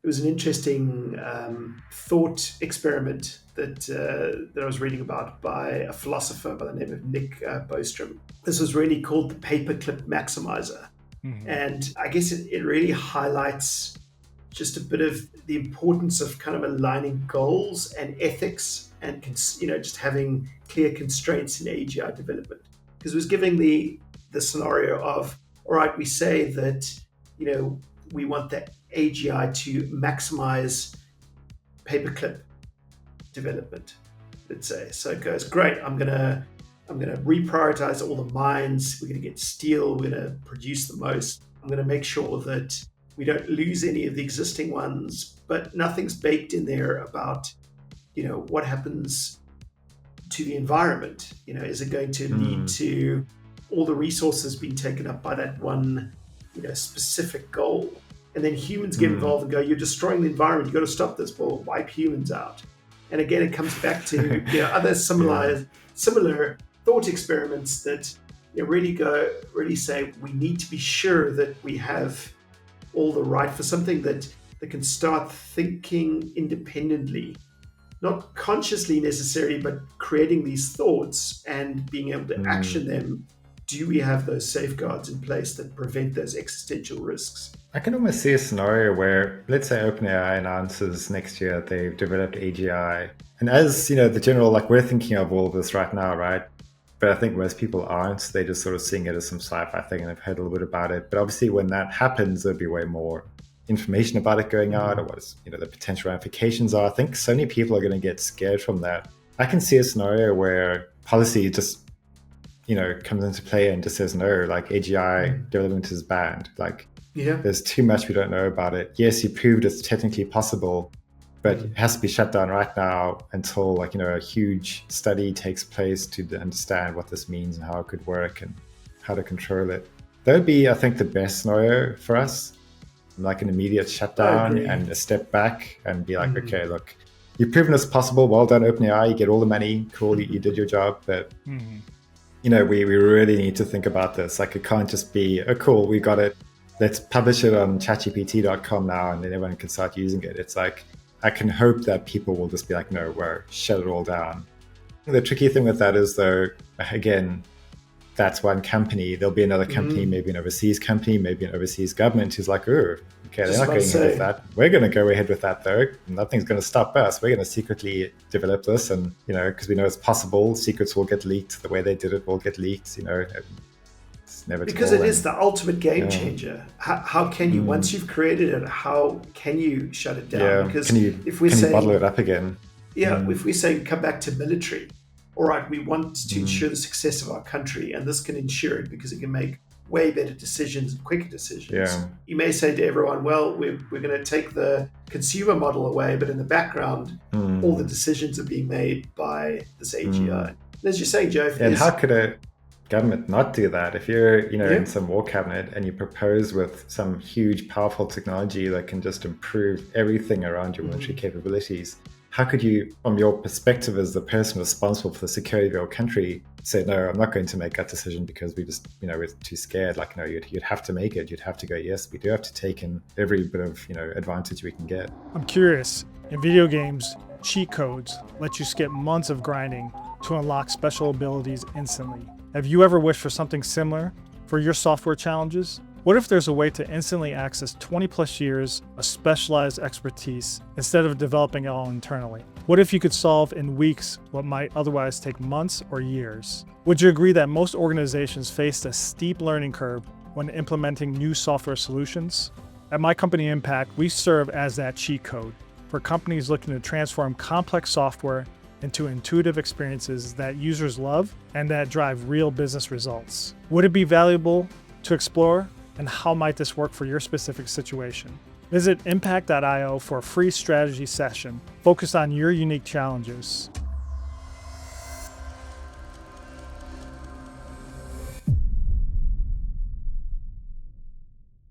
was an interesting thought experiment that I was reading about by a philosopher by the name of Nick Bostrom. This was really called the paperclip maximizer. Mm-hmm. And I guess it really highlights just a bit of the importance of kind of aligning goals and ethics and, just having clear constraints in AGI development. Because it was giving the scenario of, all right, we say that, we want the AGI to maximize paperclip development, let's say. So it goes, great, I'm gonna reprioritize all the mines. We're gonna get steel. We're gonna produce the most. I'm gonna make sure that we don't lose any of the existing ones, but nothing's baked in there about, what happens to the environment. Is it going to lead to all the resources being taken up by that one, specific goal? And then humans get involved and go, you're destroying the environment. You've got to stop this. Well, wipe humans out. And again, it comes back to other similar thought experiments that really say we need to be sure that we have all the right for something that can start thinking independently, not consciously necessarily, but creating these thoughts and being able to action them. Do we have those safeguards in place that prevent those existential risks? I can almost see a scenario where, let's say OpenAI announces next year they've developed AGI. And as, the general, we're thinking of all of this right now, right? But I think most people aren't. They're just sort of seeing it as some sci-fi thing and they've heard a little bit about it. But obviously when that happens, there'll be way more information about it going out or what the potential ramifications are. I think so many people are going to get scared from that. I can see a scenario where policy just comes into play and just says, no, AGI development is banned. There's too much we don't know about it. Yes, you proved it's technically possible, but it has to be shut down right now until a huge study takes place to understand what this means and how it could work and how to control it. That would be, I think, the best scenario for us, an immediate shutdown and a step back and be like, okay, look, you've proven it's possible. Well done, OpenAI. You get all the money. Cool, you did your job, but we really need to think about this. It can't just be, oh, cool, we got it. Let's publish it on chatgpt.com now and then everyone can start using it. It's I can hope that people will just be like, no, we're shut it all down. The tricky thing with that is, though, again, that's one company. There'll be another company, maybe an overseas company, maybe an overseas government who's like, oh, okay, they're not going ahead with that. We're going to go ahead with that, though. Nothing's going to stop us. We're going to secretly develop this. And, because we know it's possible, secrets will get leaked. The way they did it will get leaked, It's never because it is the ultimate game changer. How can you, once you've created it, how can you shut it down? Yeah. Because can you bottle it up again? Yeah, if we say come back to military, all right, we want to ensure the success of our country, and this can ensure it because it can make way better decisions and quicker decisions. Yeah. You may say to everyone, well, we're going to take the consumer model away, but in the background, all the decisions are being made by this AGI. And as you're saying, Joe, and how could a government not do that? If you're, in some war cabinet and you propose with some huge, powerful technology that can just improve everything around your military capabilities, how could you, from your perspective as the person responsible for the security of your country, say, no, I'm not going to make that decision because we just, we're too scared? No, you'd have to make it. You'd have to go, yes, we do have to take in every bit of, advantage we can get. I'm curious, in video games, cheat codes let you skip months of grinding to unlock special abilities instantly. Have you ever wished for something similar for your software challenges? What if there's a way to instantly access 20 plus years of specialized expertise instead of developing it all internally? What if you could solve in weeks what might otherwise take months or years? Would you agree that most organizations face a steep learning curve when implementing new software solutions? At my company IIIMPACT, we serve as that cheat code for companies looking to transform complex software into intuitive experiences that users love and that drive real business results. Would it be valuable to explore? And how might this work for your specific situation? Visit impact.io for a free strategy session focused on your unique challenges.